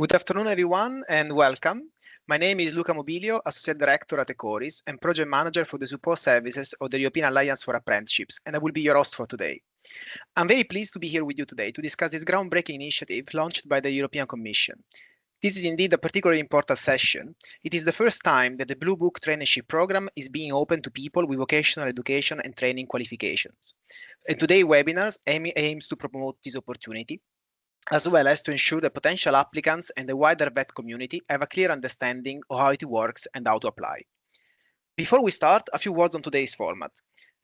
Good afternoon, everyone, and welcome. My name is Luca Mobilio, Associate Director at Ecoris and Project Manager for the Support Services of the European Alliance for Apprenticeships, and I will be your host for today. I'm very pleased to be here with you today to discuss this groundbreaking initiative launched by the European Commission. This is indeed a particularly important session. It is the first time that the Blue Book Traineeship Programme is being open to people with vocational education and training qualifications. And today's webinar aims to promote this opportunity, as well as to ensure that potential applicants and the wider VET community have a clear understanding of how it works and how to apply. Before we start, a few words on today's format.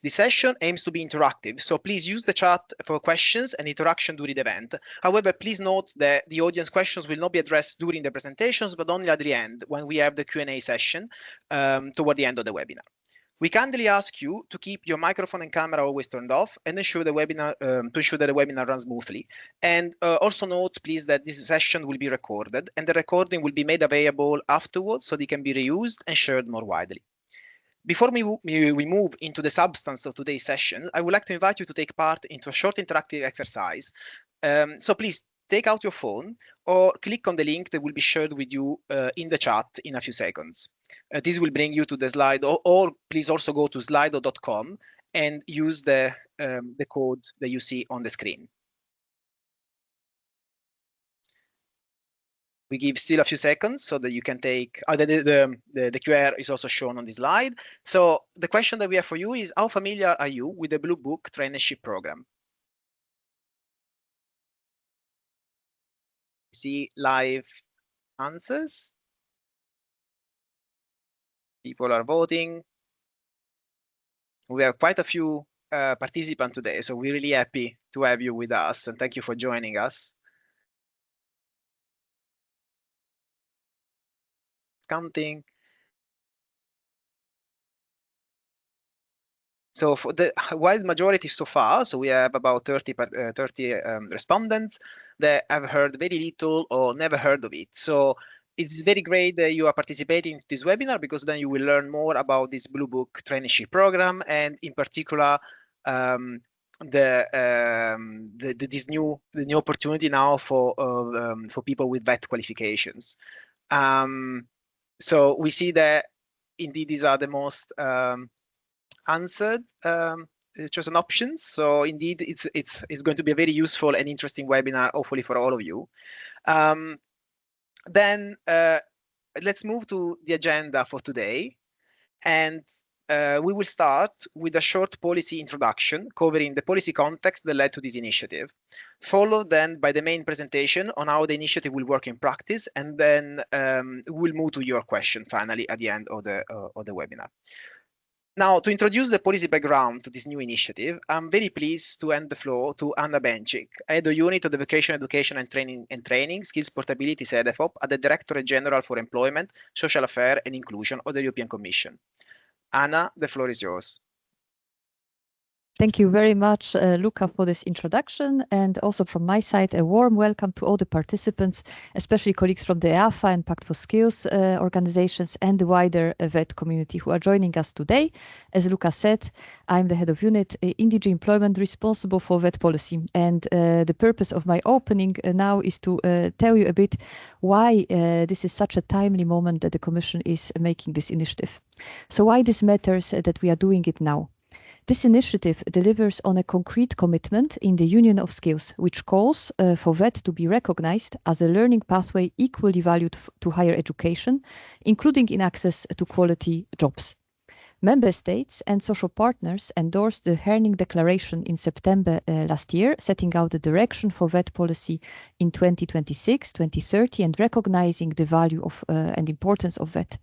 The session aims to be interactive, so please use the chat for questions and interaction during the event. However, please note that the audience questions will not be addressed during the presentations, but only at the end when we have the Q&A session toward the end of the webinar. We kindly ask you to keep your microphone and camera always turned off and ensure the webinar to ensure that the webinar runs smoothly. And also note, please, that this session will be recorded and the recording will be made available afterwards so they can be reused and shared more widely. Before we move into the substance of today's session, I would like to invite you to take part into a short interactive exercise. So please take out your phone or click on the link that will be shared with you in the chat in a few seconds. This will bring you to the slide, or please also go to slido.com and use the code that you see on the screen. We give still a few seconds so that you can take, the QR is also shown on the slide. So the question that we have for you is, how familiar are you with the Blue Book Traineeship Programme? See live answers. People are voting. We have quite a few participants today, so we're really happy to have you with us, and thank you for joining us. Counting. So for the wide majority so far, so we have about 30 respondents that have heard very little or never heard of it. So it's very great that you are participating in this webinar, because then you will learn more about this Blue Book Traineeship Programme, and in particular this new opportunity now for people with VET qualifications. So we see that indeed these are the most answered chosen options. So indeed it's going to be a very useful and interesting webinar, hopefully for all of you. Then let's move to the agenda for today, and we will start with a short policy introduction covering the policy context that led to this initiative, followed then by the main presentation on how the initiative will work in practice, and then we'll move to your question finally at the end of the webinar. Now, to introduce the policy background to this new initiative, I'm very pleased to hand the floor to Anna Benchik, Head of Unit of the Vocational Education and Training Skills Portability CEDEFOP at the Directorate General for Employment, Social Affairs and Inclusion of the European Commission. Anna, the floor is yours. Thank you very much, Luca, for this introduction, and also from my side, a warm welcome to all the participants, especially colleagues from the EAfA and Pact for Skills organizations and the wider VET community who are joining us today. As Luca said, I'm the head of unit in DG Employment responsible for VET policy, and the purpose of my opening now is to tell you a bit why this is such a timely moment that the Commission is making this initiative. So why this matters that we are doing it now. This initiative delivers on a concrete commitment in the Union of Skills, which calls for VET to be recognized as a learning pathway equally valued to higher education, including in access to quality jobs. Member States and social partners endorsed the Herning Declaration in September last year, setting out the direction for VET policy in 2026-2030 and recognizing the value of and importance of VET.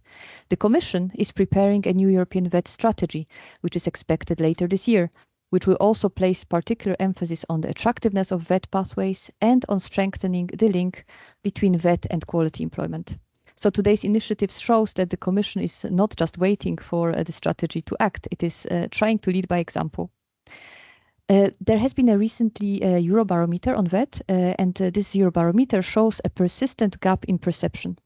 The Commission is preparing a new European VET strategy, which is expected later this year, which will also place particular emphasis on the attractiveness of VET pathways and on strengthening the link between VET and quality employment. So today's initiative shows that the Commission is not just waiting for the strategy to act, it is trying to lead by example. There has been a recently Eurobarometer on VET, and this Eurobarometer shows a persistent gap in perception.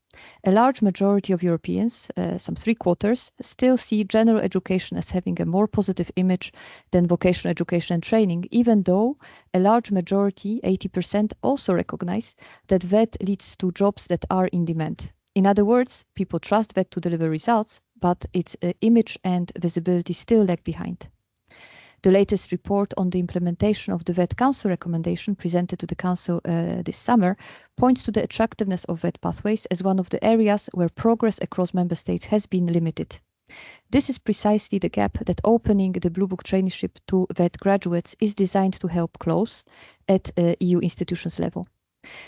A large majority of Europeans, some 3/4, still see general education as having a more positive image than vocational education and training, even though a large majority, 80%, also recognize that VET leads to jobs that are in demand. In other words, people trust VET to deliver results, but its image and visibility still lag behind. The latest report on the implementation of the VET Council recommendation presented to the Council this summer points to the attractiveness of VET pathways as one of the areas where progress across member states has been limited. This is precisely the gap that opening the Blue Book Traineeship to VET graduates is designed to help close at EU institutions level.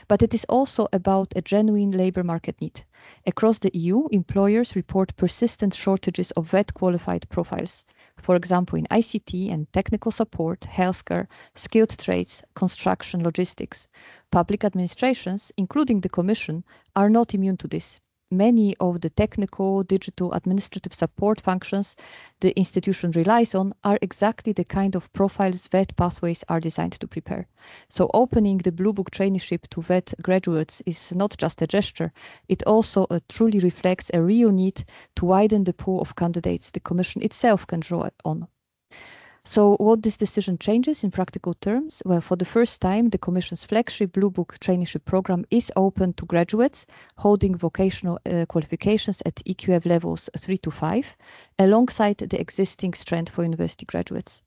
But it is also about a genuine labour market need. Across the EU, employers report persistent shortages of VET qualified profiles, for example in ICT and technical support, healthcare, skilled trades, construction, logistics. Public administrations, including the Commission, are not immune to this. Many of the technical, digital, administrative support functions the institution relies on are exactly the kind of profiles VET pathways are designed to prepare. So opening the Blue Book Traineeship to VET graduates is not just a gesture, it also truly reflects a real need to widen the pool of candidates the Commission itself can draw on. So what this decision changes in practical terms? Well, for the first time, the Commission's flagship Blue Book Traineeship Programme is open to graduates holding vocational qualifications at EQF levels 3 to 5, alongside the existing strand for university graduates.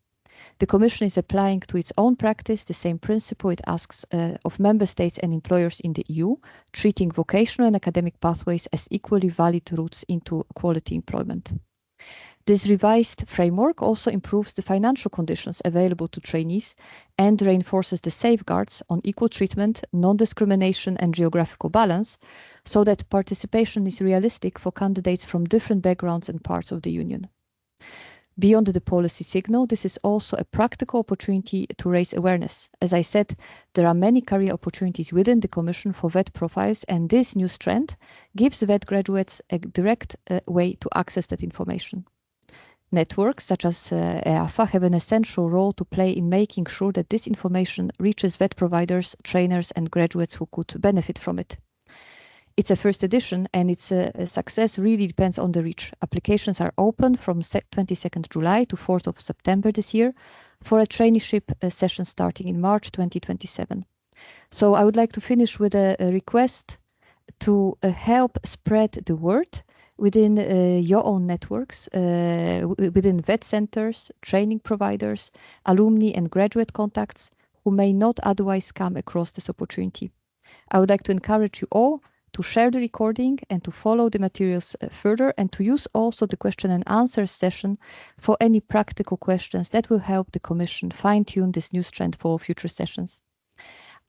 The Commission is applying to its own practice the same principle it asks of member states and employers in the EU, treating vocational and academic pathways as equally valid routes into quality employment. This revised framework also improves the financial conditions available to trainees and reinforces the safeguards on equal treatment, non-discrimination and geographical balance, so that participation is realistic for candidates from different backgrounds and parts of the Union. Beyond the policy signal, this is also a practical opportunity to raise awareness. As I said, there are many career opportunities within the Commission for VET profiles, and this new strand gives VET graduates a direct way to access that information. Networks such as EAfA have an essential role to play in making sure that this information reaches VET providers, trainers and graduates who could benefit from it. It's a first edition and its success really depends on the reach. Applications are open from 22nd July to 4th of September this year for a traineeship session starting in March 2027. So I would like to finish with a request to help spread the word within your own networks, within VET centers, training providers, alumni and graduate contacts who may not otherwise come across this opportunity. I would like to encourage you all to share the recording and to follow the materials further, and to use also the question and answer session for any practical questions that will help the Commission fine-tune this new strand for future sessions.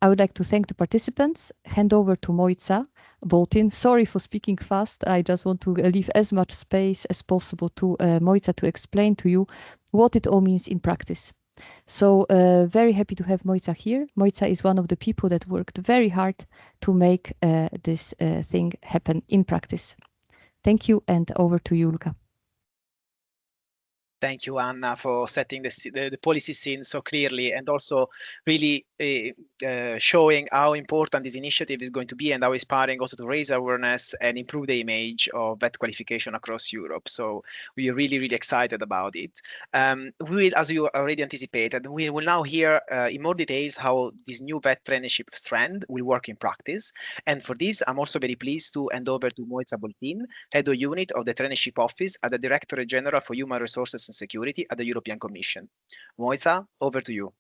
I would like to thank the participants, hand over to Mojca Boltin. Sorry for speaking fast. I just want to leave as much space as possible to Mojca to explain to you what it all means in practice. So very happy to have Mojca here. Mojca is one of the people that worked very hard to make this thing happen in practice. Thank you, and over to you, Luca. Thank you, Anna, for setting the policy scene so clearly, and also really showing how important this initiative is going to be, and how inspiring also to raise awareness and improve the image of VET qualification across Europe. So we are really, really excited about it. We will, as you already anticipated, we will now hear in more details how this new VET traineeship strand will work in practice. And for this, I'm also very pleased to hand over to Mojca Boltin, Head of Unit of the Traineeship Office at the Directorate General for Human Resources and Security at the European Commission. Mojca, over to you.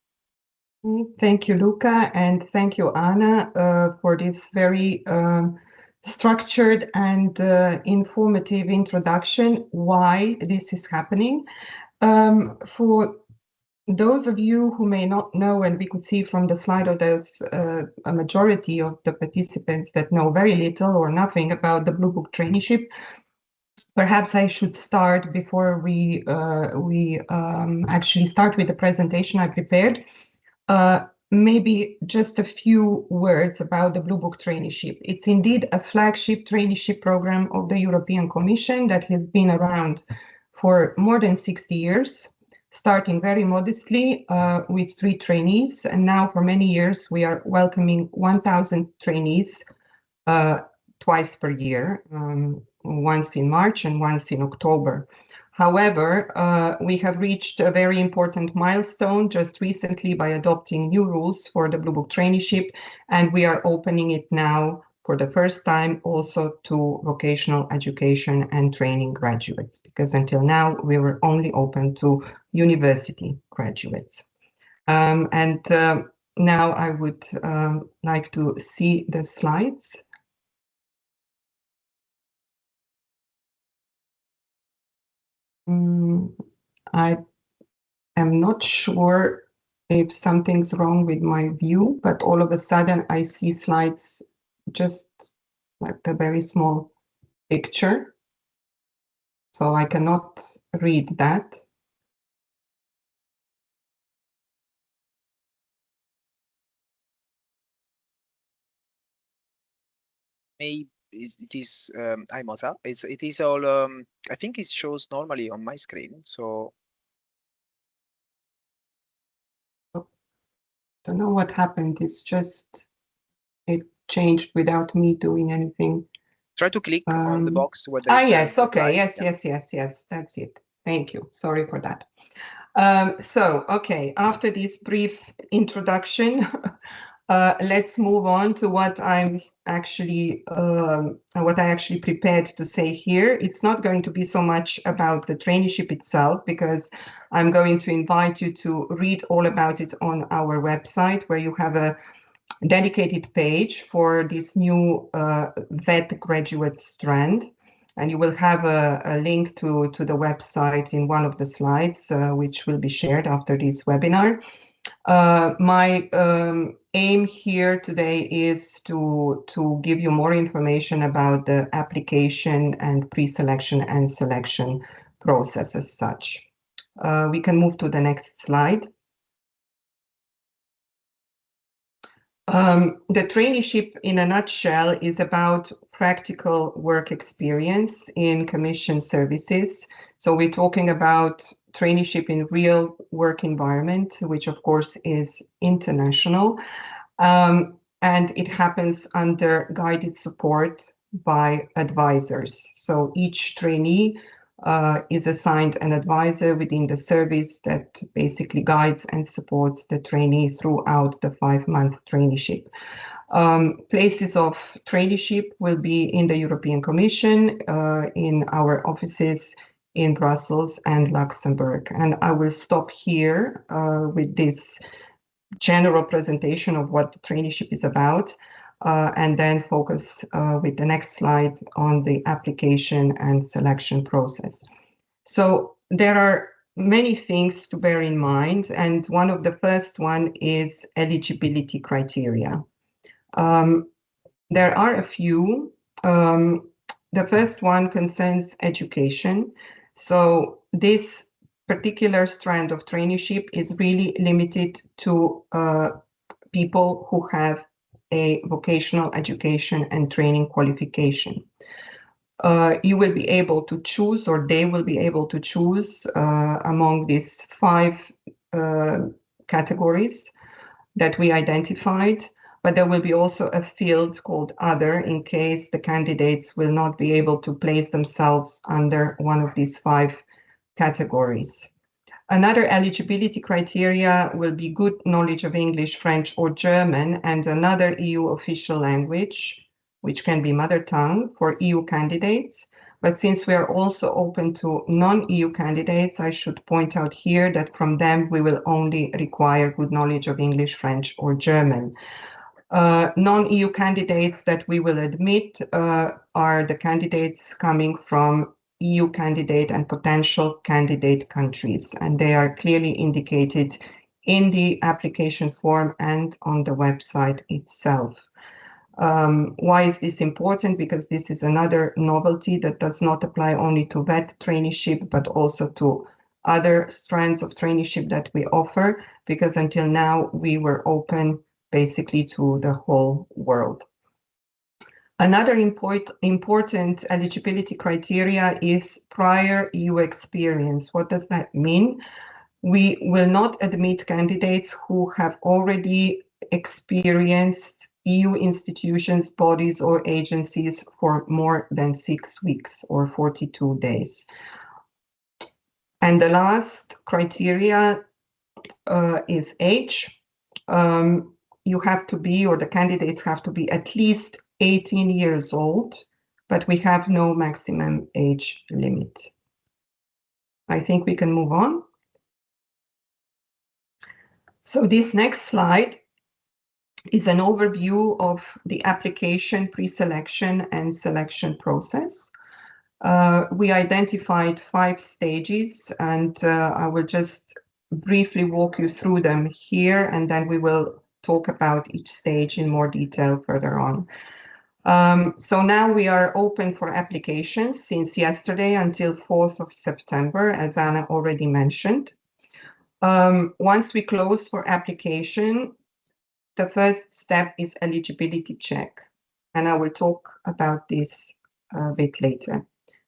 Thank you, Luca, and thank you, Anna, for this very structured and informative introduction why this is happening. For those of you who may not know, and we could see from the slide that there's a majority of the participants that know very little or nothing about the Blue Book Traineeship, perhaps I should start before we actually start with the presentation I prepared. Maybe just a few words about the Blue Book Traineeship. It's indeed a flagship traineeship program of the European Commission that has been around for more than 60 years, starting very modestly with 3 trainees. And now for many years, we are welcoming 1,000 trainees twice per year, once in March and once in October. However, we have reached a very important milestone just recently by adopting new rules for the Blue Book Traineeship, and we are opening it now for the first time also to vocational education and training graduates, because until now we were only open to university graduates. Now I would like to see the slides. I am not sure if something's wrong with my view, but all of a sudden I see slides just like a very small picture. So I cannot read that. Maybe it is Mozart. It is all I think it shows normally on my screen. So don't know what happened. It's just it changed without me doing anything. Try to click on the box where there is yes, the okay, drive. yes, that's it. Thank you. Sorry for that. So, okay, after this brief introduction, let's move on to what I actually prepared to say here. It's not going to be so much about the traineeship itself, because I'm going to invite you to read all about it on our website, where you have a dedicated page for this new VET graduate strand. And you will have a link to the website in one of the slides, which will be shared after this webinar. My aim here today is to give you more information about the application and pre-selection and selection process as such. We can move to the next slide. The traineeship, in a nutshell, is about practical work experience in commission services. So we're talking about traineeship in real work environment, which of course is international. And it happens under guided support by advisors. So each trainee is assigned an advisor within the service that basically guides and supports the trainee throughout the 5-month traineeship. Places of traineeship will be in the European Commission, in our offices in Brussels and Luxembourg. And I will stop here with this general presentation of what the traineeship is about, and then focus with the next slide on the application and selection process. So there are many things to bear in mind, and one of the first one is eligibility criteria. There are a few. The first one concerns education. So this particular strand of traineeship is really limited to people who have a vocational education and training qualification. You will be able to choose, or they will be able to choose among these 5 categories that we identified, but there will be also a field called other in case the candidates will not be able to place themselves under one of these 5 categories. Another eligibility criteria will be good knowledge of English, French, or German, and another EU official language, which can be mother tongue for EU candidates. But since we are also open to non-EU candidates, I should point out here that from them we will only require good knowledge of English, French, or German. Non-EU candidates that we will admit are the candidates coming from EU candidate and potential candidate countries, and they are clearly indicated in the application form and on the website itself. Why is this important? Because this is another novelty that does not apply only to VET traineeship, but also to other strands of traineeship that we offer, because until now we were open basically to the whole world. Another important eligibility criteria is prior EU experience. What does that mean? We will not admit candidates who have already experienced EU institutions, bodies, or agencies for more than 6 weeks or 42 days. And the last criteria is age. You have to be, or the candidates have to be at least 18 years old, but we have no maximum age limit. I think we can move on. So this next slide is an overview of the application, pre-selection, and selection process. We identified 5 stages, and I will just briefly walk you through them here, and then we will talk about each stage in more detail further on. So now we are open for applications since yesterday until 4th of September, as Anna already mentioned. Once we close for application, the first step is eligibility check, and I will talk about this a bit later,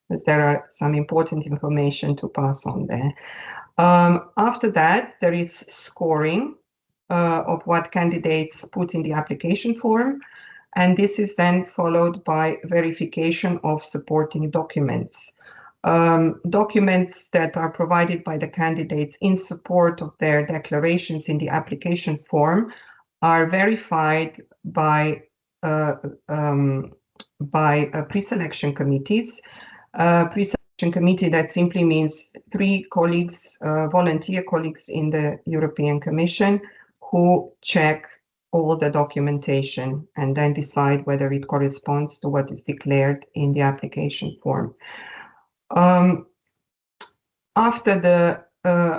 because there are some important information to pass on there. After that, there is scoring of what candidates put in the application form, and this is then followed by verification of supporting documents. Documents that are provided by the candidates in support of their declarations in the application form are verified by pre-selection committees. Pre-selection committee, that simply means 3 colleagues, volunteer colleagues in the European Commission, who check all the documentation and then decide whether it corresponds to what is declared in the application form. After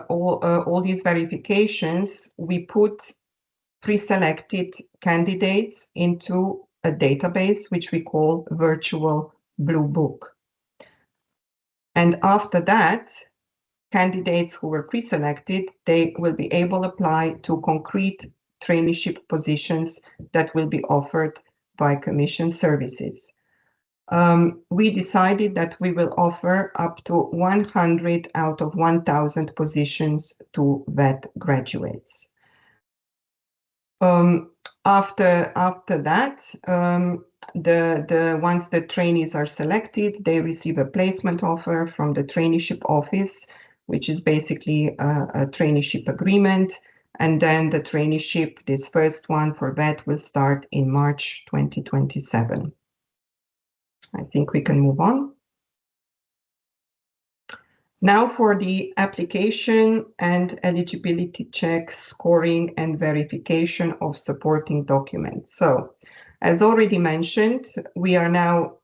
all these verifications, we put pre-selected candidates into a database which we call virtual Blue Book. And after that, candidates who were pre-selected, they will be able to apply to concrete traineeship positions that will be offered by Commission services. We decided that we will offer up to 100 out of 1,000 positions to VET graduates. After that, once the trainees are selected, they receive a placement offer from the traineeship office, which is basically a traineeship agreement. And then the traineeship, this first one for VET, will start in March 2027. I think we can move on. Now for the application and eligibility check, scoring, and verification of supporting documents. So, as already mentioned, we are now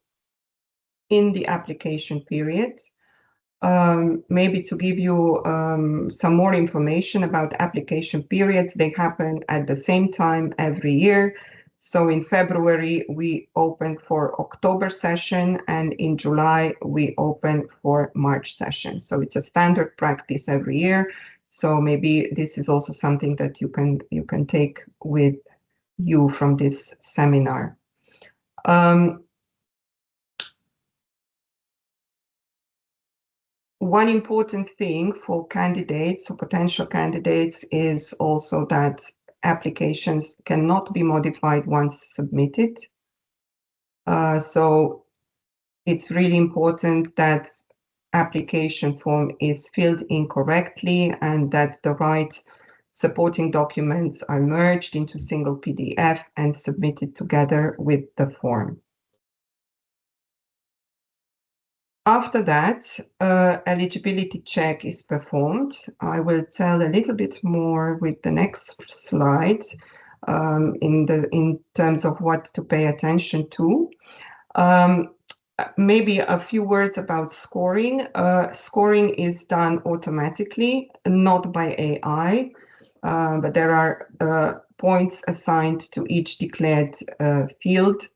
in the application period. Maybe to give you some more information about application periods, they happen at the same time every year. So in February, we open for October session, and in July, we open for March session. So it's a standard practice every year. So maybe this is also something that you can take with you from this seminar. One important thing for candidates or potential candidates is also that applications cannot be modified once submitted. So it's really important that application form is filled in correctly and that the right supporting documents are merged into single PDF and submitted together with the form. After that, eligibility check is performed. I will tell a little bit more with the next slide in terms of what to pay attention to. Maybe a few words about scoring. Scoring is done automatically, not by AI, but there are points assigned to each declared field.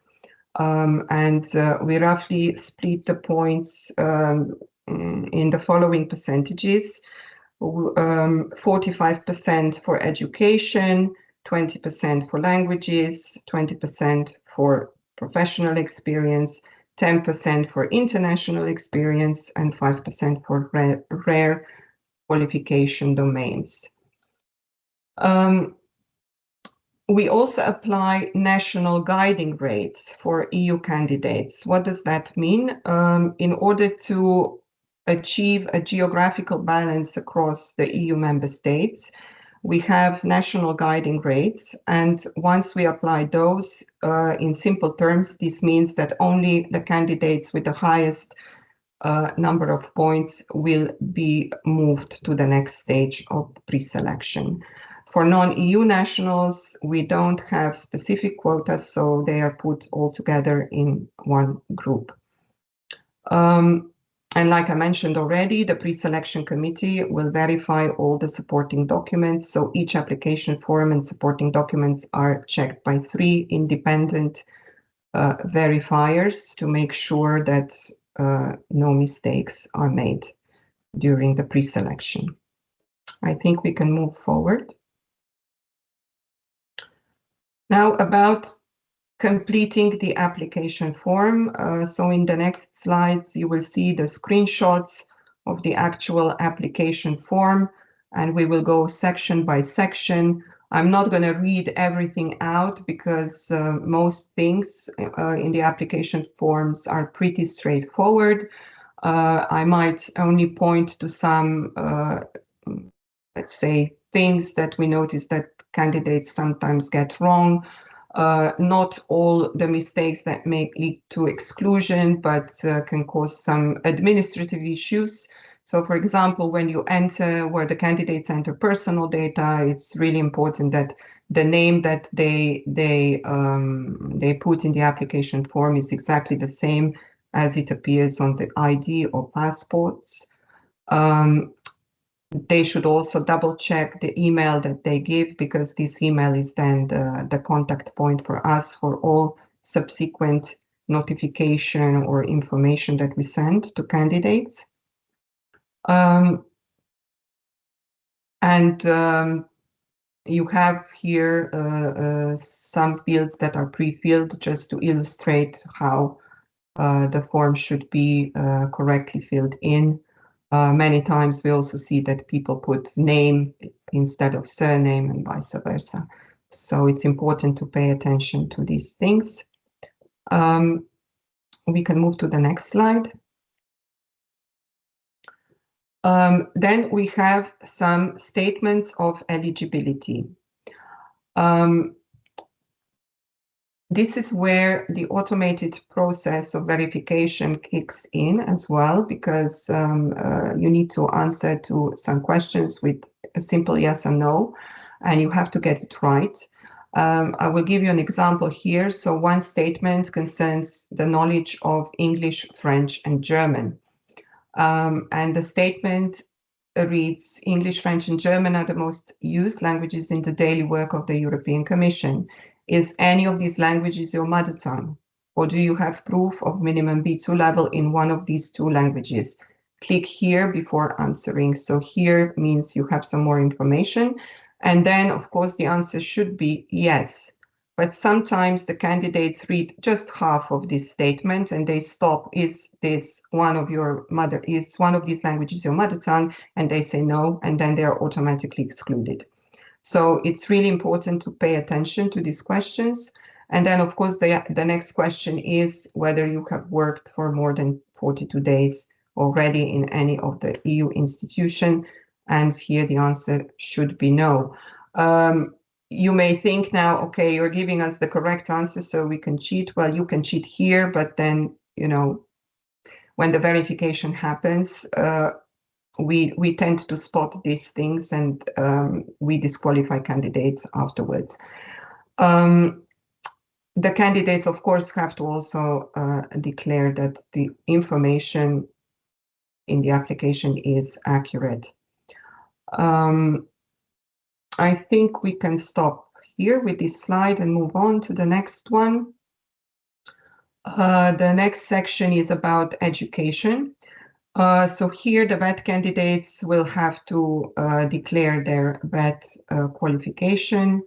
And we roughly split the points in the following percentages: 45% for education, 20% for languages, 20% for professional experience, 10% for international experience, and 5% for rare qualification domains. We also apply national guiding rates for EU candidates. What does that mean? In order to achieve a geographical balance across the EU member states, we have national guiding rates, and once we apply those, in simple terms, this means that only the candidates with the highest number of points will be moved to the next stage of pre-selection. For non-EU nationals, we don't have specific quotas, so they are put all together in one group. And like I mentioned already, the pre-selection committee will verify all the supporting documents. So each application form and supporting documents are checked by 3 independent verifiers to make sure that no mistakes are made during the pre-selection. I think we can move forward. Now about completing the application form. So in the next slides, you will see the screenshots of the actual application form, and we will go section by section. I'm not going to read everything out because most things in the application forms are pretty straightforward. I might only point to some, let's say, things that we notice that candidates sometimes get wrong. Not all the mistakes that may lead to exclusion, but can cause some administrative issues. So, for example, when you enter, where the candidates enter personal data, it's really important that the name that they put in the application form is exactly the same as it appears on the ID or passports. They should also double check the email that they give, because this email is then the contact point for us for all subsequent notification or information that we send to candidates. You have here some fields that are pre-filled just to illustrate how the form should be correctly filled in. Many times we also see that people put name instead of surname and vice versa. So it's important to pay attention to these things. We can move to the next slide. Then we have some statements of eligibility. This is where the automated process of verification kicks in as well, because you need to answer to some questions with a simple yes or no, and you have to get it right. I will give you an example here. So one statement concerns the knowledge of English, French, and German. And the statement reads, English, French, and German are the most used languages in the daily work of the European Commission. Is any of these languages your mother tongue? Or do you have proof of minimum B2 level in one of these 2 languages? Click here before answering. So here means you have some more information. And then, of course, the answer should be yes. But sometimes the candidates read just half of this statement and they stop, is one of these languages your mother tongue? And they say no, and then they are automatically excluded. So it's really important to pay attention to these questions. And then, of course, the next question is whether you have worked for more than 42 days already in any of the EU institution. And here the answer should be no. You may think now, okay, you're giving us the correct answer, so we can cheat. Well, you can cheat here, but then, you know, when the verification happens, we tend to spot these things, and we disqualify candidates afterwards. The candidates, of course, have to also declare that the information in the application is accurate. I think we can stop here with this slide and move on to the next one. The next section is about education. So here the VET candidates will have to declare their VET qualification,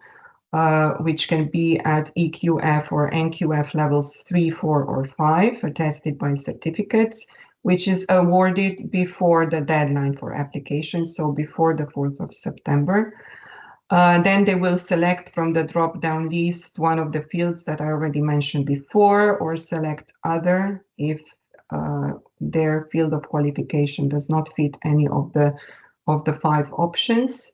which can be at EQF or NQF levels 3, 4, or 5, attested by certificates, which is awarded before the deadline for application, so before the 4th of September. Then they will select from the drop-down list one of the fields that I already mentioned before, or select other if their field of qualification does not fit any of the 5 options.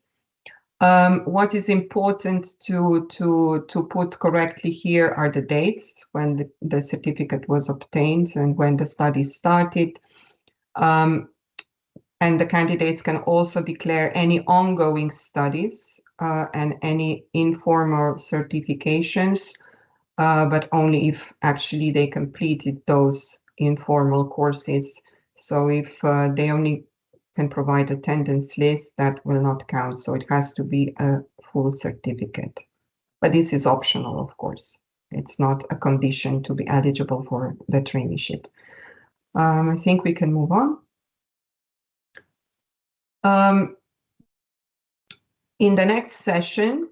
What is important to put correctly here are the dates when the certificate was obtained and when the study started. And the candidates can also declare any ongoing studies and any informal certifications, but only if actually they completed those informal courses. So if they only can provide attendance list, that will not count. So it has to be a full certificate. But this is optional, of course. It's not a condition to be eligible for the traineeship. I think we can move on. In the next section,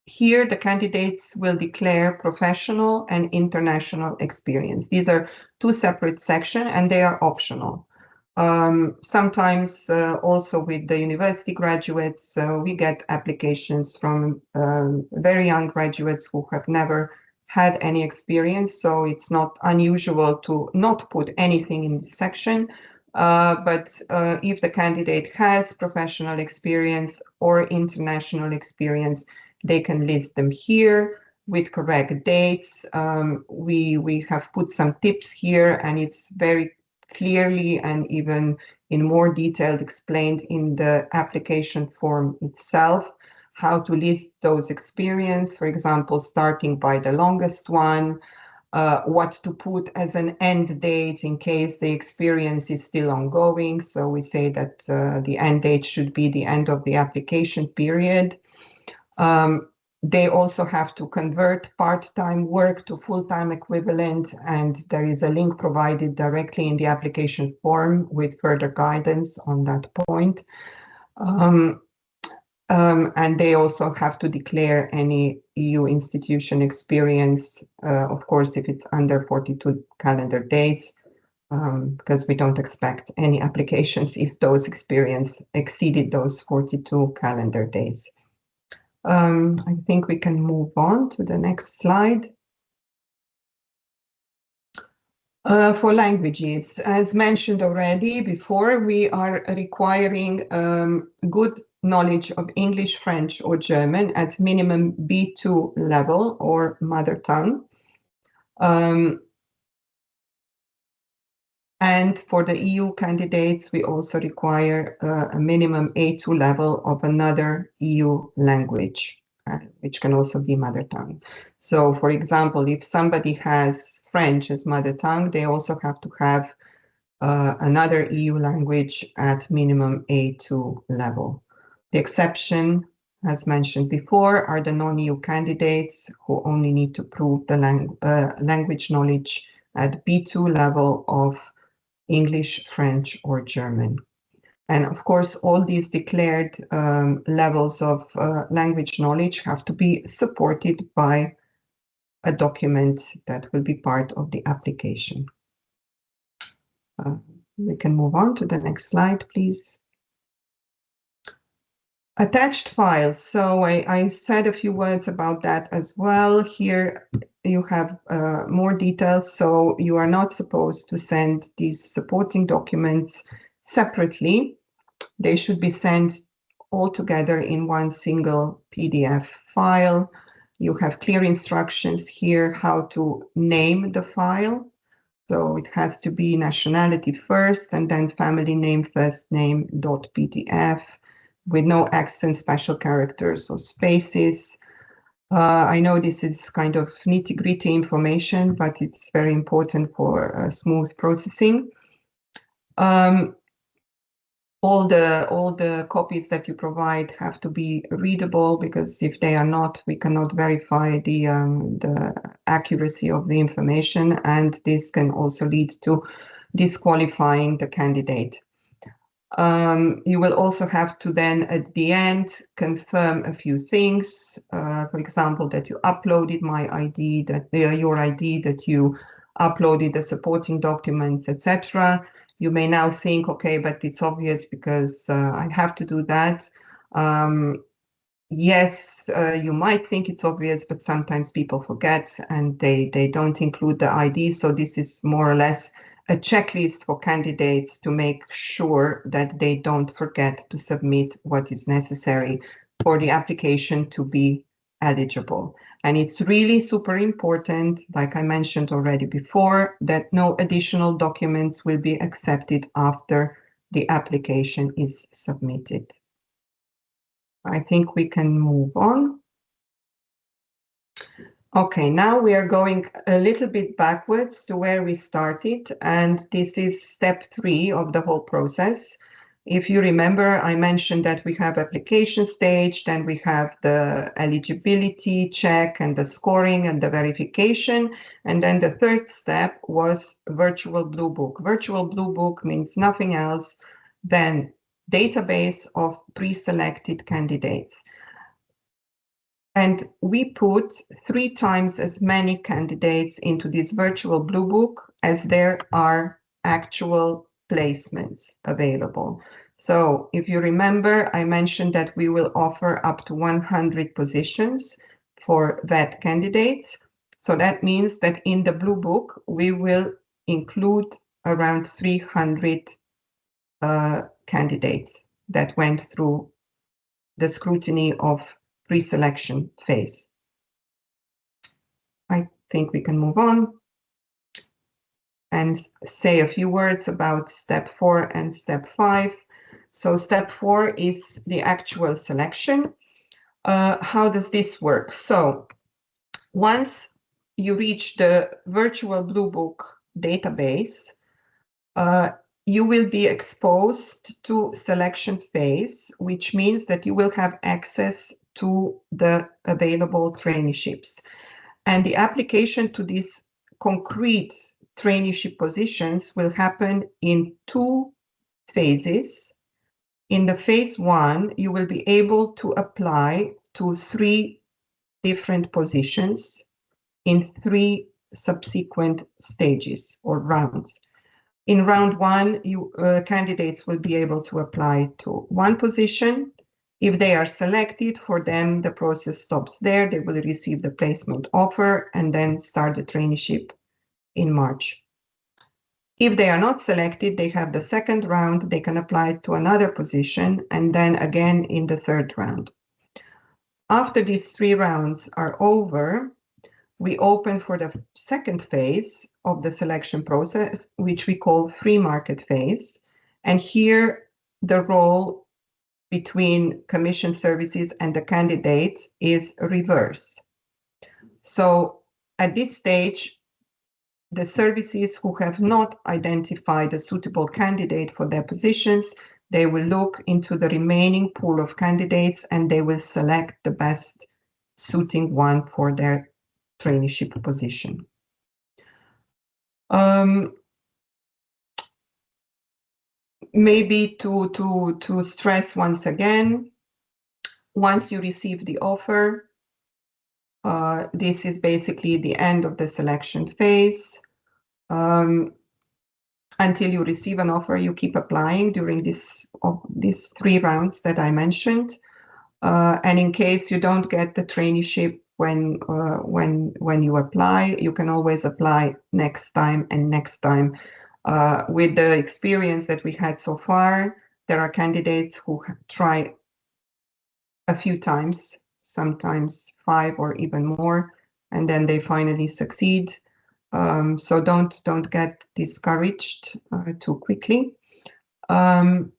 here the candidates will declare professional and international experience. These are 2 separate sections and they are optional. Sometimes also with the university graduates, we get applications from very young graduates who have never had any experience. So it's not unusual to not put anything in this section. But if the candidate has professional experience or international experience, they can list them here with correct dates. We have put some tips here, and it's very clearly and even in more detail explained in the application form itself, how to list those experience, for example, starting by the longest one, what to put as an end date in case the experience is still ongoing. So we say that the end date should be the end of the application period. They also have to convert part-time work to full-time equivalent, and there is a link provided directly in the application form with further guidance on that point. And they also have to declare any EU institution experience, of course, if it's under 42 calendar days, because we don't expect any applications if those experience exceeded those 42 calendar days. I think we can move on to the next slide. For languages, as mentioned already before, we are requiring good knowledge of English, French, or German at minimum B2 level or mother tongue. And for the EU candidates, we also require a minimum A2 level of another EU language, which can also be mother tongue. So, for example, if somebody has French as mother tongue, they also have to have another EU language at minimum A2 level. The exception, as mentioned before, are the non-EU candidates who only need to prove the language knowledge at B2 level of English, French, or German. And of course, all these declared levels of language knowledge have to be supported by a document that will be part of the application. We can move on to the next slide, please. Attached files. So I said a few words about that as well. Here you have more details. So you are not supposed to send these supporting documents separately. They should be sent all together in one single PDF file. You have clear instructions here how to name the file. So it has to be nationality first and then family name, first name, .pdf, with no accent, special characters or spaces. I know this is kind of nitty-gritty information, but it's very important for smooth processing. All the copies that you provide have to be readable, because if they are not, we cannot verify the accuracy of the information, and this can also lead to disqualifying the candidate. You will also have to then at the end confirm a few things, for example, that you uploaded my ID, that your ID, that you uploaded the supporting documents, etc. You may now think, okay, but it's obvious because I have to do that. Yes, you might think it's obvious, but sometimes people forget and they don't include the ID. So this is more or less a checklist for candidates to make sure that they don't forget to submit what is necessary for the application to be eligible. And it's really super important, like I mentioned already before, that no additional documents will be accepted after the application is submitted. I think we can move on. Okay, now we are going a little bit backwards to where we started, and this is step 3 of the whole process. If you remember, I mentioned that we have application stage, then we have the eligibility check and the scoring and the verification, and then the third step was virtual Blue Book. Virtual Blue Book means nothing else than database of pre-selected candidates. And we put 3 times as many candidates into this virtual Blue Book as there are actual placements available. So if you remember, I mentioned that we will offer up to 100 positions for vet candidates. So that means that in the Blue Book, we will include around 300 candidates that went through the scrutiny of pre-selection phase. I think we can move on and say a few words about step 4 and step 5. So step 4 is the actual selection. How does this work? So once you reach the virtual Blue Book database, you will be exposed to selection phase, which means that you will have access to the available traineeships. And the application to these concrete traineeship positions will happen in 2 phases. In the phase 1, you will be able to apply to 3 different positions in 3 subsequent stages or rounds. In round 1, candidates will be able to apply to 1 position. If they are selected, for them, the process stops there. They will receive the placement offer and then start the traineeship in March. If they are not selected, they have the second round. They can apply to another position and then again in the third round. After these 3 rounds are over, we open for the second phase of the selection process, which we call free market phase. And here the role between commission services and the candidates is reverse. So at this stage, the services who have not identified a suitable candidate for their positions, they will look into the remaining pool of candidates and they will select the best suiting one for their traineeship position. Maybe to stress once again, once you receive the offer, this is basically the end of the selection phase. Until you receive an offer, you keep applying during these 3 rounds that I mentioned. And in case you don't get the traineeship when you apply, you can always apply next time and next time. With the experience that we had so far, there are candidates who try a few times, sometimes 5 or even more, and then they finally succeed. So don't get discouraged too quickly. And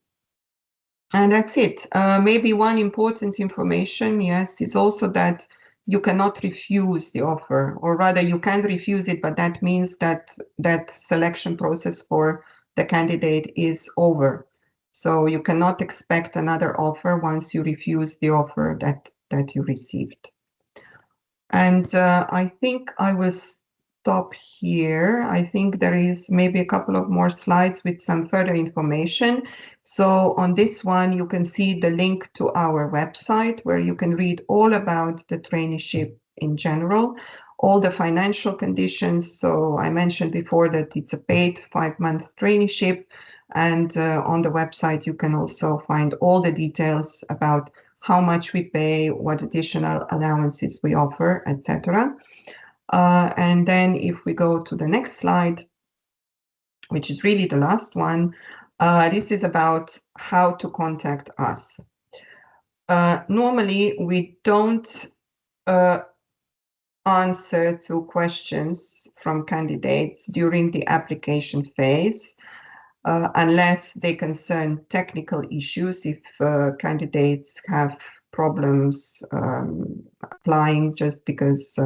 that's it. Maybe one important information, yes, is also that you cannot refuse the offer, or rather you can refuse it, but that means that that selection process for the candidate is over. So you cannot expect another offer once you refuse the offer that you received. And I think I will stop here. I think there is maybe a couple of more slides with some further information. So on this one, you can see the link to our website where you can read all about the traineeship in general, all the financial conditions. So I mentioned before that it's a paid 5-month traineeship And on the website, you can also find all the details about how much we pay, what additional allowances we offer, etc. And then if we go to the next slide, which is really the last one, this is about how to contact us. Normally, we don't answer to questions from candidates during the application phase, unless they concern technical issues. If candidates have problems applying just because, I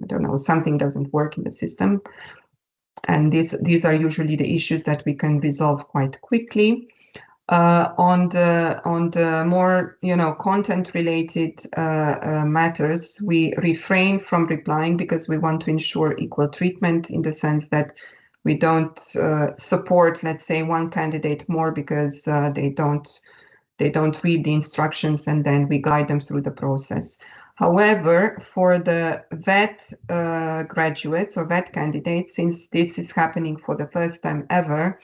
don't know, something doesn't work in the system. And these are usually the issues that we can resolve quite quickly. On the more content related matters, we refrain from replying because we want to ensure equal treatment, in the sense that we don't support, let's say, one candidate more because they don't read the instructions, and then we guide them through the process. However, for the VET graduates or VET candidates, since this is happening for the first time ever,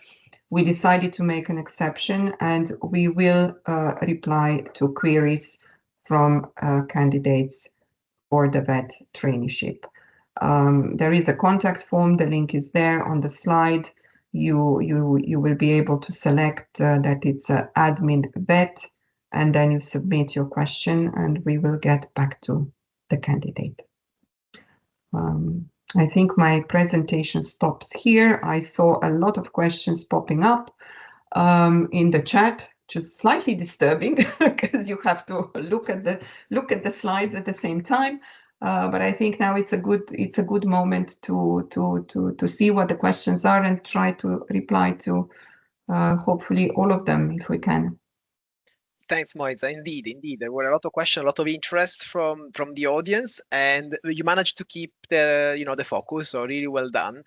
we decided to make an exception, and we will reply to queries from candidates for the VET traineeship. There is a contact form. The link is there on the slide. You will be able to select that it's admin VET, and then you submit your question, and we will get back to the candidate. I think my presentation stops here. I saw a lot of questions popping up in the chat, which is slightly disturbing because you have to look at the slides at the same time. But I think now it's a good moment to see what the questions are and try to reply to hopefully all of them if we can. Thanks, Moiza. Indeed, there were a lot of questions, a lot of interest from the audience, and you managed to keep the focus. So really well done.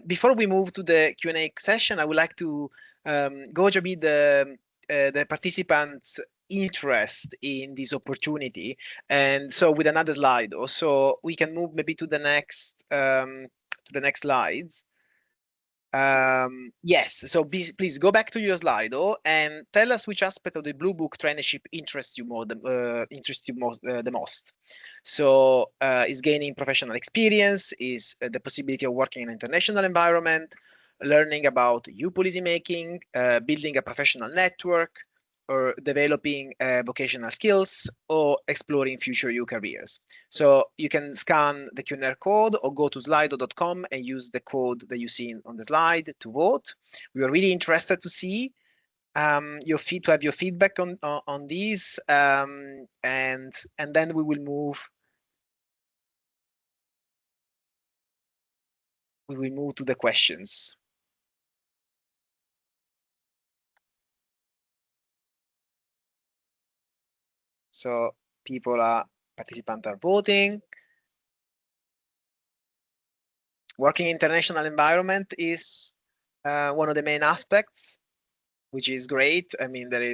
Before we move to the Q&A session, I would like to gauge a bit the participants' interest in this opportunity, and so with another slide, also we can move maybe to the next slides. Yes, so please go back to your slide and tell us which aspect of the Blue Book Traineeship interests you the most. So is gaining professional experience, is the possibility of working in an international environment, learning EU policymaking, building a professional network, or developing vocational skills, or exploring future EU careers. So you can scan the QR code or go to slido.com and use the code that you see on the slide to vote. We are really interested to see to have your feedback on these, and then we will move. We will move to the questions. So participants are voting. Working in international environment is one of the main aspects, which is great. I mean, there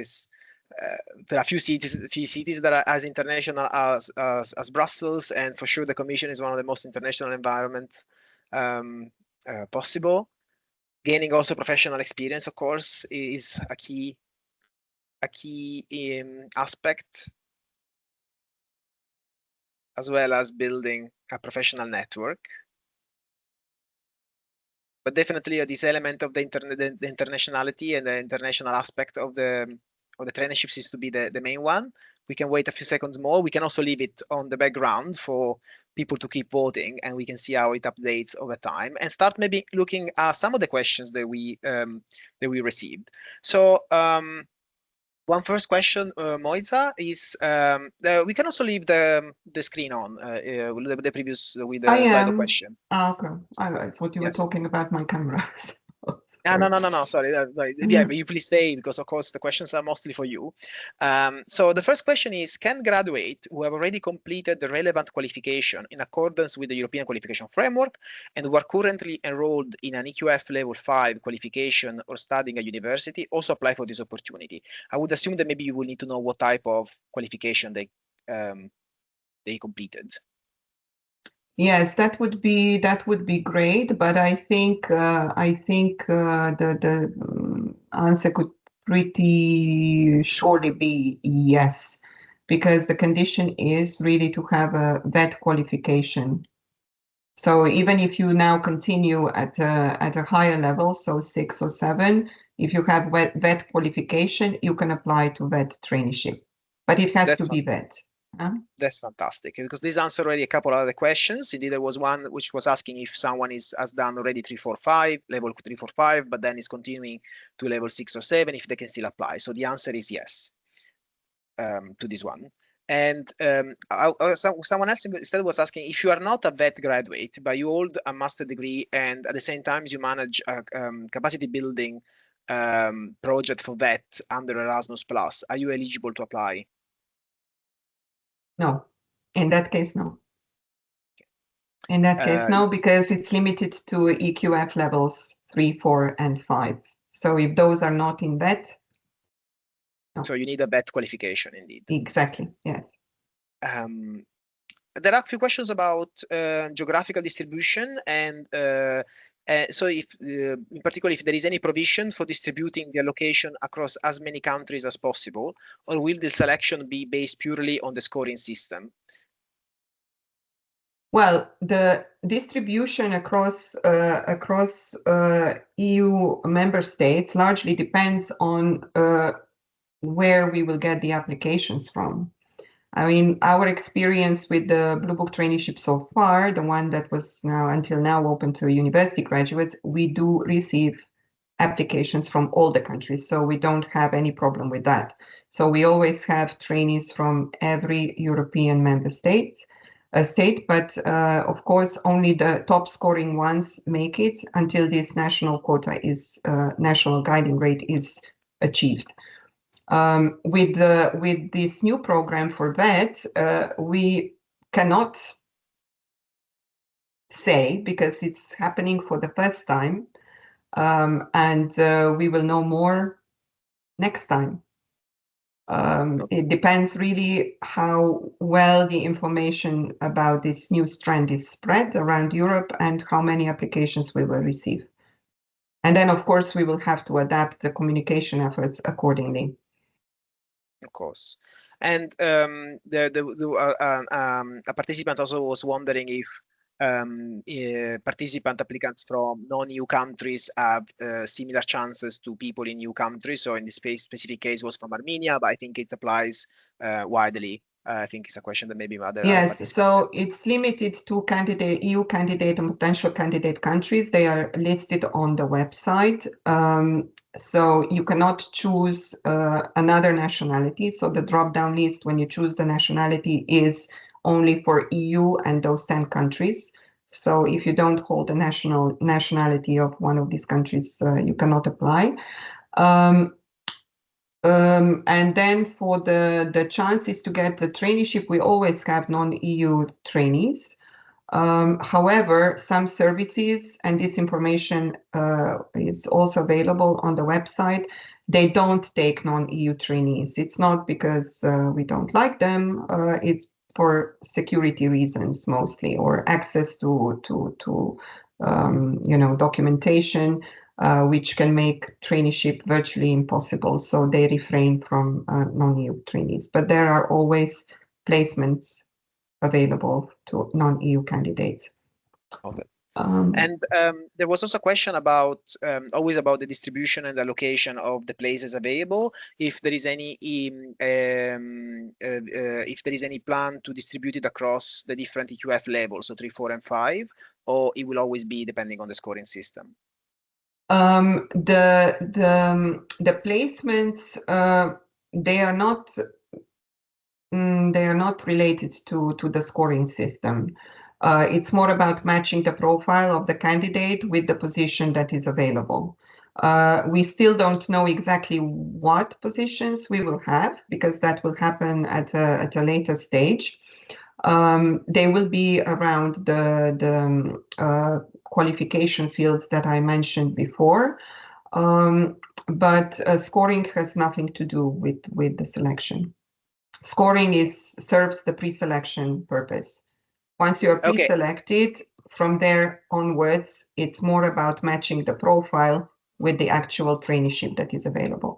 are few cities that are as international as Brussels, and for sure the Commission is one of the most international environments possible. Gaining also professional experience, of course, is a key aspect, as well as building a professional network. But definitely this element of the internationality and the international aspect of the traineeship seems to be the main one. We can wait a few seconds more. We can also leave it on the background for people to keep voting, and we can see how it updates over time, and start maybe looking at some of the questions that we received. So one first question, Moiza, is we can also leave the screen on the previous with the slide question. Okay, I thought you were talking about my camera. No, sorry. Yeah, but you please stay, because of course the questions are mostly for you. So the first question is, can graduates who have already completed the relevant qualification in accordance with the European Qualification Framework and who are currently enrolled in an EQF level 5 qualification or studying at university also apply for this opportunity? I would assume that maybe you will need to know what type of qualification they completed. Yes, that would be great, but I think answer could pretty surely be yes, because the condition is really to have a VET qualification. So even if you now continue at a higher level, so 6 or 7, if you have VET qualification, you can apply to VET traineeship, but it has to be VET. That's fantastic, because this answered already a couple of other questions. Indeed, there was one which was asking if someone has done already 345, level 345, but then is continuing to level 6 or 7, if they can still apply. So the answer is yes to this one. And someone else instead was asking if you are not a VET graduate, but you hold a master degree and at the same time you manage a capacity building project for VET under Erasmus+, are you eligible to apply? No, in that case, no. In that case, no, because it's limited to EQF levels 3, 4, and 5. So if those are not in VET, no. So you need a VET qualification, indeed. Exactly, yes. There are a few questions about geographical distribution, and so if, in particular, if there is any provision for distributing the allocation across as many countries as possible, or will the selection be based purely on the scoring system? Well, the distribution across EU member states largely depends on where we will get the applications from. I mean, our experience with the Blue Book Traineeship so far, the one that was until now open to university graduates, we do receive applications from all the countries, so we don't have any problem with that. So we always have trainees from every European member state, but of course only the top scoring ones make it until this national quota is national guiding rate is achieved. With this new program for VET, we cannot say, because it's happening for the first time, and we will know more next time. It depends really how well the information about this new strand is spread around Europe and how many applications we will receive. And then, of course, we will have to adapt the communication efforts accordingly. Of course. And a participant also was wondering if participant applicants from non-EU countries have similar chances to people in EU countries. So in this specific case was from Armenia, but I think it applies widely. I think it's a question that maybe other Yes, so it's limited to EU candidate and potential candidate countries. They are listed on the website. So you cannot choose another nationality. So the drop-down list, when you choose the nationality, is only for EU and those 10 countries. So if you don't hold a nationality of one of these countries, you cannot apply. And then for the chances to get the traineeship, we always have non-EU trainees. However, some services, and this information is also available on the website, they don't take non-EU trainees. It's not because we don't like them, it's for security reasons mostly, or access to documentation, which can make traineeship virtually impossible. So they refrain from non-EU trainees. But there are always placements available to non-EU candidates. Okay. And there was also a question about always about the distribution and allocation of the places available. If there is any plan to distribute it across the different EQF levels, so 3, 4, and 5, or it will always be depending on the scoring system. The placements they are not related to the scoring system. It's more about matching the profile of the candidate with the position that is available. We still don't know exactly what positions we will have, because that will happen at a later stage. They will be around the qualification fields that I mentioned before, but scoring has nothing to do with the selection. Scoring serves the pre-selection purpose. Once you're pre-selected, from there onwards, it's more about matching the profile with the actual traineeship that is available.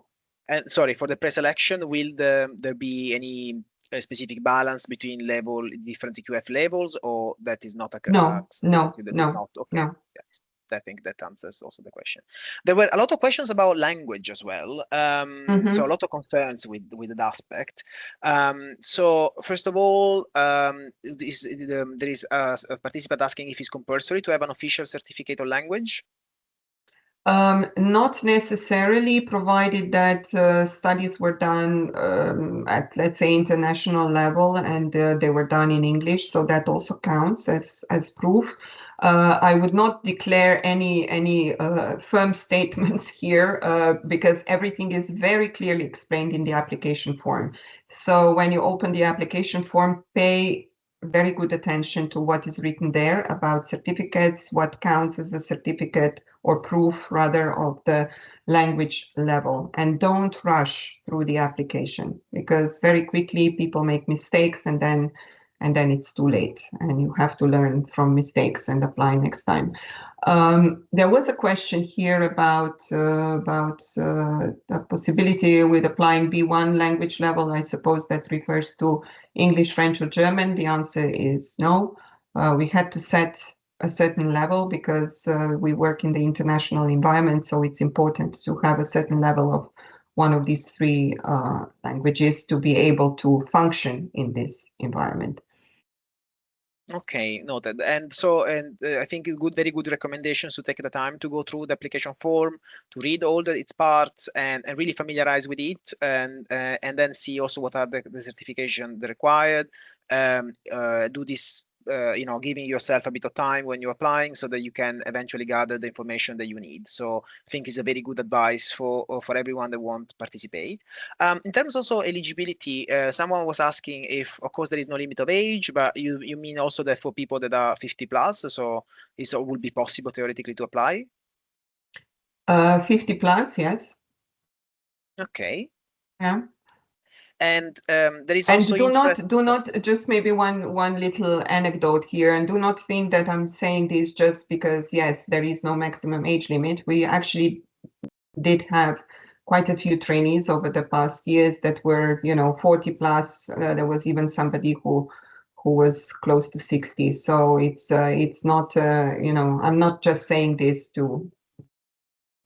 And sorry, for the pre-selection, will there be any specific balance between different EQF levels, or that is not a No. okay. Yes. I think that answers also the question. There were a lot of questions about language as well. So a lot of concerns with that aspect. So first of all, there is a participant asking if it's compulsory to have an official certificate of language. Not necessarily, provided that studies were done at, let's say, international level, and they were done in English, so that also counts as proof. I would not declare any firm statements here because everything is very clearly explained in the application form. So when you open the application form, pay very good attention to what is written there about certificates, what counts as a certificate or proof rather of the language level, and don't rush through the application because very quickly people make mistakes and then it's too late and you have to learn from mistakes and apply next time. There was a question here about the possibility with applying B1 language level. I suppose that refers to English, French, or German. The answer is no. We had to set a certain level because we work in the international environment, so it's important to have a certain level of one of these three languages to be able to function in this environment. Okay, noted. And so, I think it's very good recommendations to take the time to go through the application form, to read all its parts, and really familiarize with it, and then see also what are the certification required. Do this, giving yourself a bit of time when you're applying so that you can eventually gather the information that you need. So I think it's a very good advice for everyone that wants to participate. In terms also eligibility, someone was asking if, of course, there is no limit of age, but you mean also that for people that are 50 plus, so it would be possible theoretically to apply? 50 plus, yes. Okay. Yeah. And there is also do not just maybe one little anecdote here, and do not think that I'm saying this just because yes, there is no maximum age limit. We actually did have quite a few trainees over the past years that were 40 plus. There was even somebody who was close to 60. So it's not I'm not just saying this to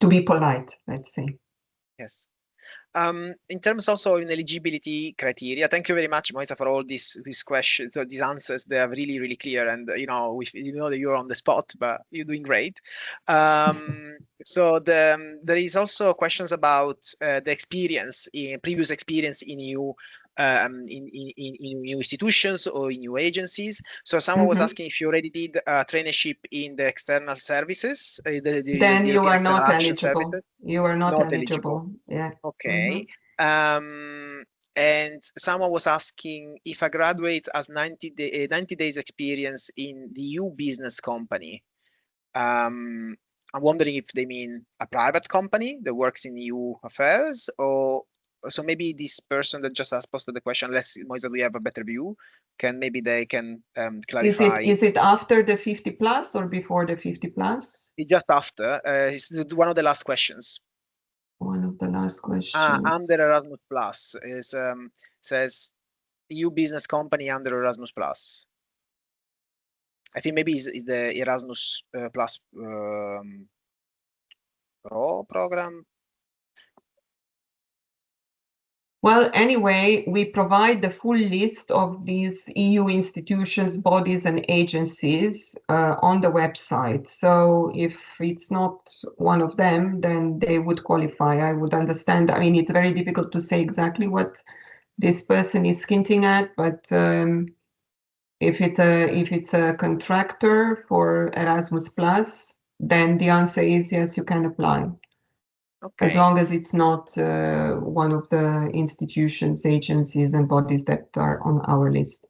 be polite, let's say. Yes. In terms also in eligibility criteria, thank you very much, Moisa, for all these questions, these answers. They are really, really clear, and that you're on the spot, but you're doing great. So there is also questions about the previous experience in EU in new institutions or in new agencies. So someone was asking if you already did a traineeship in the external services. Then you are not eligible. Services. You are not eligible. Yeah. Okay. And someone was asking if a graduate has 90 days experience in the EU business company. I'm wondering if they mean a private company that works in EU affairs, or so maybe this person that just posted the question, unless Moisa, we have a better view, maybe they can clarify. Is it after the 50 plus or before the 50 plus? It's just after. It's one of the last questions. One of the last questions. Under Erasmus Plus says EU business company under Erasmus Plus. I think maybe is the Erasmus Plus Pro program. Well, anyway, we provide the full list of these EU institutions, bodies, and agencies on the website. So if it's not one of them, then they would qualify. I would understand. I mean, it's very difficult to say exactly what this person is hinting at, but if it's a contractor for Erasmus Plus, then the answer is yes, you can apply. Okay. As long as it's not one of the institutions, agencies, and bodies that are on our list.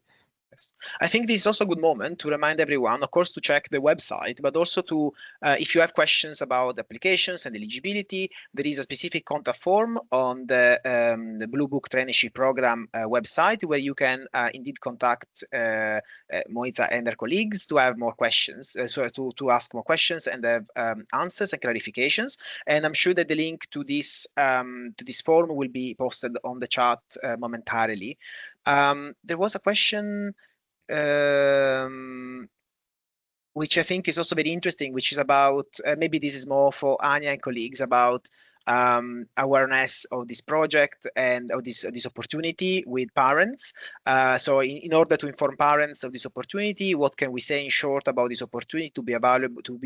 Yes, I think this is also a good moment to remind everyone, of course, to check the website, but also to, if you have questions about applications and eligibility, there is a specific contact form on the Blue Book Traineeship Programme website where you can indeed contact Moita and her colleagues to have more questions, so to ask more questions and have answers and clarifications. And I'm sure that the link to this form will be posted on the chat momentarily. There was a question which I think is also very interesting, which is about, maybe this is more for Anya and colleagues, about awareness of this project and of this opportunity with parents. So in order to inform parents of this opportunity, what can we say in short about this opportunity to be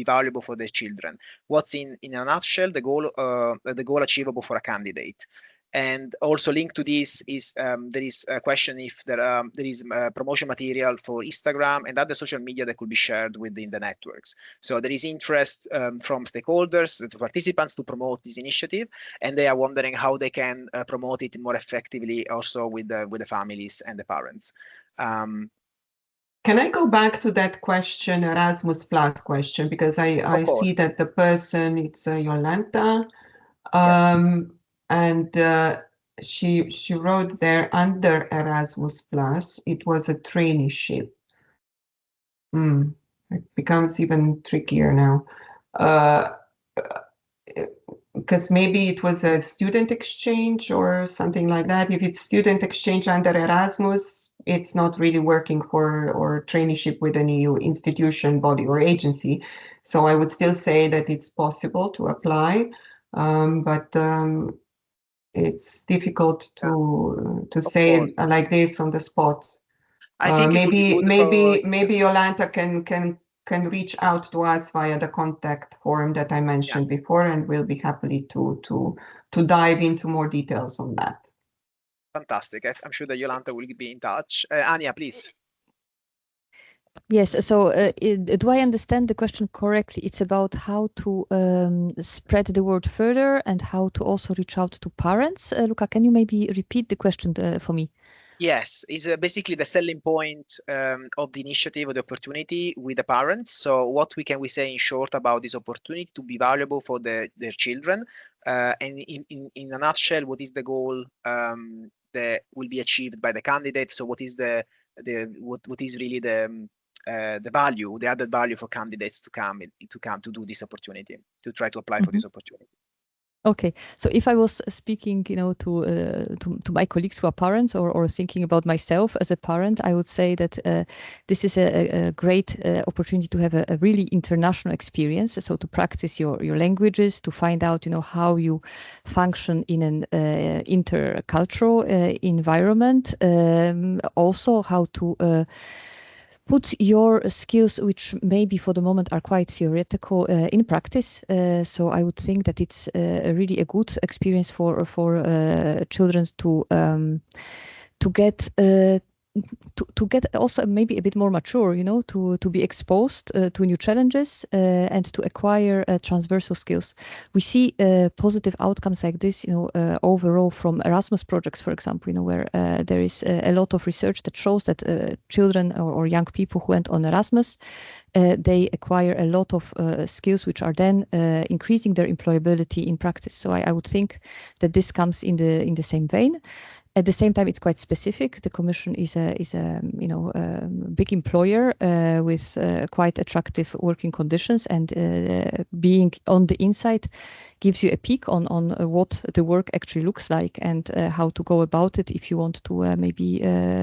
valuable for their children? What's in a nutshell the goal achievable for a candidate? And also linked to this is there is a question if there is promotion material for Instagram and other social media that could be shared within the networks. So there is interest from stakeholders, the participants, to promote this initiative, and they are wondering how they can promote it more effectively also with the families and the parents. Can I go back to that question, Erasmus Plus question, because I see that the person, it's Yolanta. Yes. And she wrote there under Erasmus Plus, it was a traineeship. It becomes even trickier now. Because maybe it was a student exchange or something like that. If it's student exchange under Erasmus, it's not really working for, or traineeship with an EU institution, body or agency. So I would still say that it's possible to apply, but it's difficult to say like this on the spot. I think maybe Yolanta can reach out to us via the contact form that I mentioned before, and we'll be happy to dive into more details on that. Fantastic. I'm sure that Yolanta will be in touch. Anya, please. Yes, so do I understand the question correctly? It's about how to spread the word further and how to also reach out to parents. Luca, can you maybe repeat the question for me? Yes, is basically the selling point of the initiative or the opportunity with the parents. So what can we say in short about this opportunity to be valuable for their children? And in a nutshell, what is the goal that will be achieved by the candidate? So what is what is really the value, the added value for candidates to come to do this opportunity, to try to apply for this opportunity? Okay, so if I was speaking, to my colleagues who are parents, or thinking about myself as a parent, I would say that this is a great opportunity to have a really international experience. So to practice your languages, to find out, how you function in an intercultural environment, also how to put your skills, which maybe for the moment are quite theoretical, in practice. So I would think that it's really a good experience for children to get to get also maybe a bit more mature, to be exposed to new challenges and to acquire transversal skills. We see positive outcomes like this, overall from Erasmus projects, for example, where there is a lot of research that shows that children or young people who went on Erasmus, they acquire a lot of skills which are then increasing their employability in practice. So I would think that this comes in the same vein. At the same time, it's quite specific. The Commission is a big employer with quite attractive working conditions, and being on the inside gives you a peek on what the work actually looks like and how to go about it if you want to maybe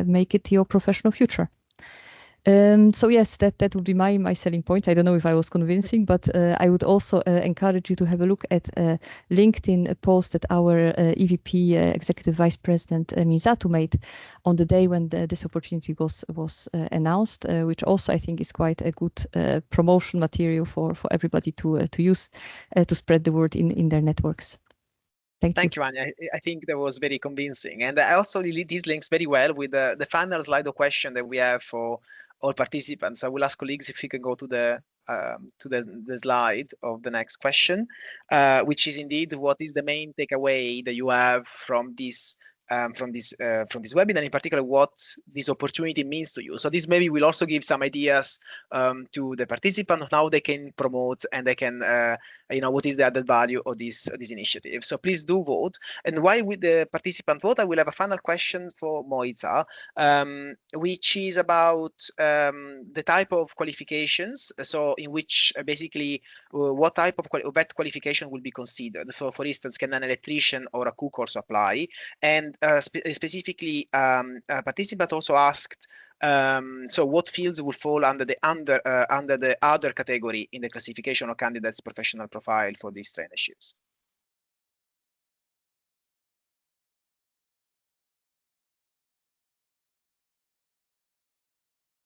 make it your professional future. So yes, that would be my selling point. I don't know if I was convincing, but I would also encourage you to have a look at a LinkedIn post that our EVP Executive Vice President Misato made on the day when this opportunity was announced, which also I think is quite a good promotion material for everybody to use to spread the word in their networks. Thank you, Anya. I think that was very convincing. And I also this links very well with the final slide of question that we have for all participants. I will ask colleagues if you can go to the slide of the next question, which is indeed what is the main takeaway that you have from this from this webinar, in particular what this opportunity means to you. So this maybe will also give some ideas to the participant on how they can promote and they can what is the added value of this initiative. So please do vote. And while with the participant vote, I will have a final question for Moiza, which is about the type of qualifications. So in which basically what type of vet qualification will be considered. So for instance, can an electrician or a cook also apply? And specifically, a participant also asked, so what fields will fall under the other category in the classification of candidates' professional profile for these traineeships?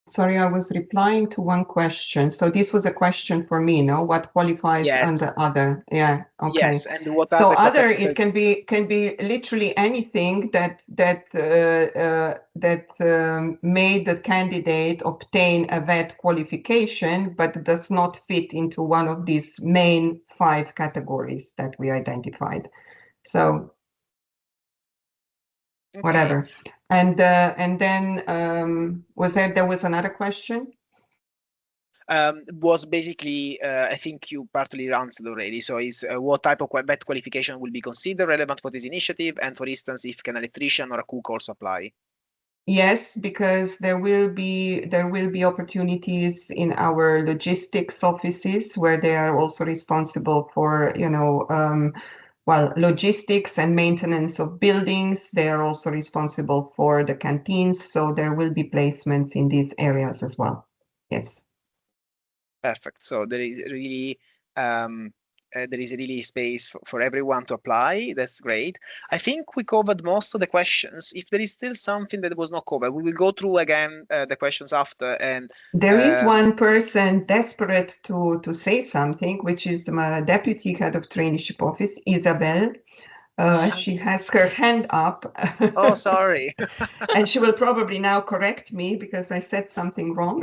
Sorry, I was replying to one question. So this was a question for me, no? What qualifies under other? Yeah. Okay. Yes. And what so other? It can be literally anything that made the candidate obtain a vet qualification, but does not fit into one of these main 5 categories that we identified. So. Okay. Whatever. And then there was another question? Was basically, I think you partly answered already. So is what type of vet qualification will be considered relevant for this initiative? And for instance, if can an electrician or a cook also apply? Yes, because there will be opportunities in our logistics offices where they are also responsible for, logistics and maintenance of buildings. They are also responsible for the canteens. So there will be placements in these areas as well. Yes. Perfect. So there is really space for everyone to apply. That's great. I think we covered most of the questions. If there is still something that was not covered, we will go through again the questions after. And there is one person desperate to say something, which is my deputy head of traineeship office, Isabel. She has her hand up. Oh, sorry. And she will probably now correct me because I said something wrong.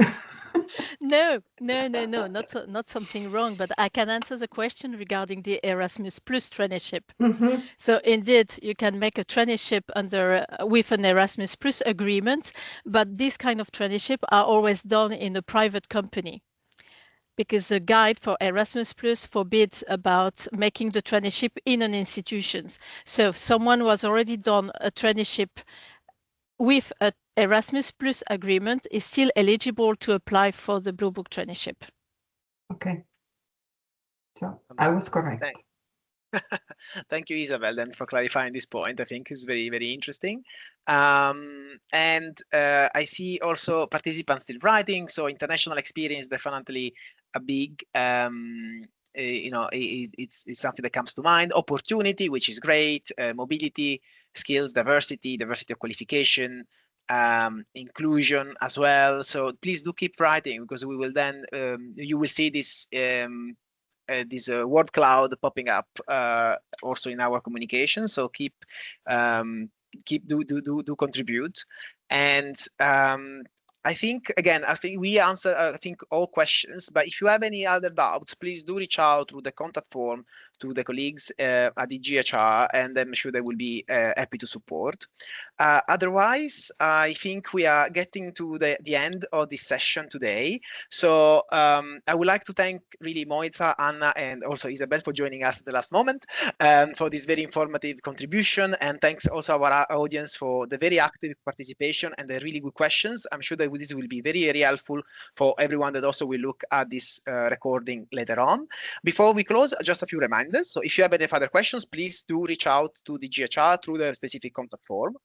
No, not something wrong, but I can answer the question regarding the Erasmus Plus traineeship. Mm-hmm. So indeed, you can make a traineeship with an Erasmus Plus agreement, but this kind of traineeship are always done in a private company, because the guide for Erasmus Plus forbids about making the traineeship in an institution. So if someone was already done a traineeship with an Erasmus Plus agreement is still eligible to apply for the Blue Book Traineeship. Okay. So I was correct. Thank you, Isabel, then for clarifying this point. I think is very, very interesting. And I see also participants still writing. So international experience definitely a big it's something that comes to mind. Opportunity, which is great. Mobility, skills, diversity of qualification, inclusion as well. So please do keep writing, because we will then you will see this word cloud popping up also in our communication. So keep do contribute. And I think we answered all questions, but if you have any other doubts, please do reach out through the contact form to the colleagues at the GHR, and I'm sure they will be happy to support. Otherwise, I think we are getting to the end of this session today. So I would like to thank really Moiza, Anna, and also Isabel for joining us at the last moment for this very informative contribution. And thanks also our audience for the very active participation and the really good questions. I'm sure that this will be very, very helpful for everyone that also will look at this recording later on. Before we close, just a few reminders. So if you have any further questions, please do reach out to the GHR through the specific contact form.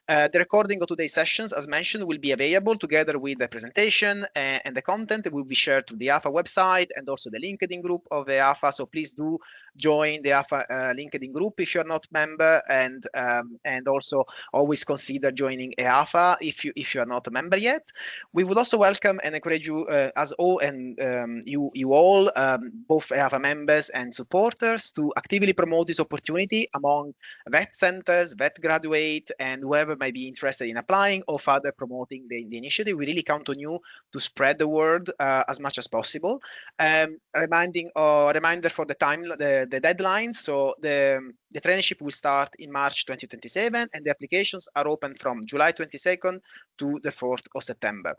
The recording of today's sessions, as mentioned, will be available together with the presentation and the content. It will be shared to the EAfA website and also the LinkedIn group of the EAfA. So please do join the EAfA LinkedIn group if you're not a member, and also always consider joining EAfA if you are not a member yet. We would also welcome and encourage you you all, both EAfA members and supporters, partners to actively promote this opportunity among vet centers, vet graduate, and whoever may be interested in applying or further promoting the initiative. We really count on you to spread the word as much as possible. Reminder for the deadline. So the traineeship will start in March 2027, and the applications are open from July 22nd to the 4th of September.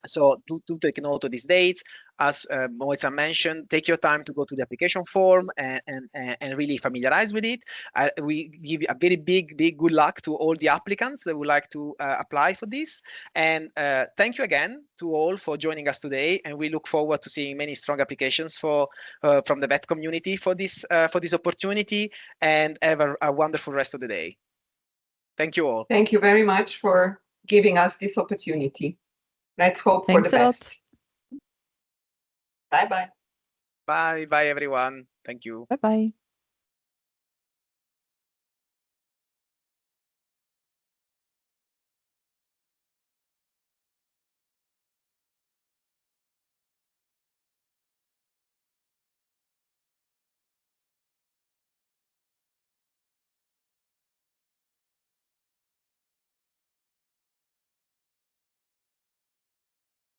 So to take note of these dates, as Moitza mentioned, take your time to go to the application form and really familiarize with it. We give a very big good luck to all the applicants that would like to apply for this. And thank you again to all for joining us today. And we look forward to seeing many strong applications from the vet community for this opportunity. And have a wonderful rest of the day. Thank you all. Thank you very much for giving us this opportunity. Let's hope for the best. Bye-bye. Bye, everyone. Thank you. Bye-bye.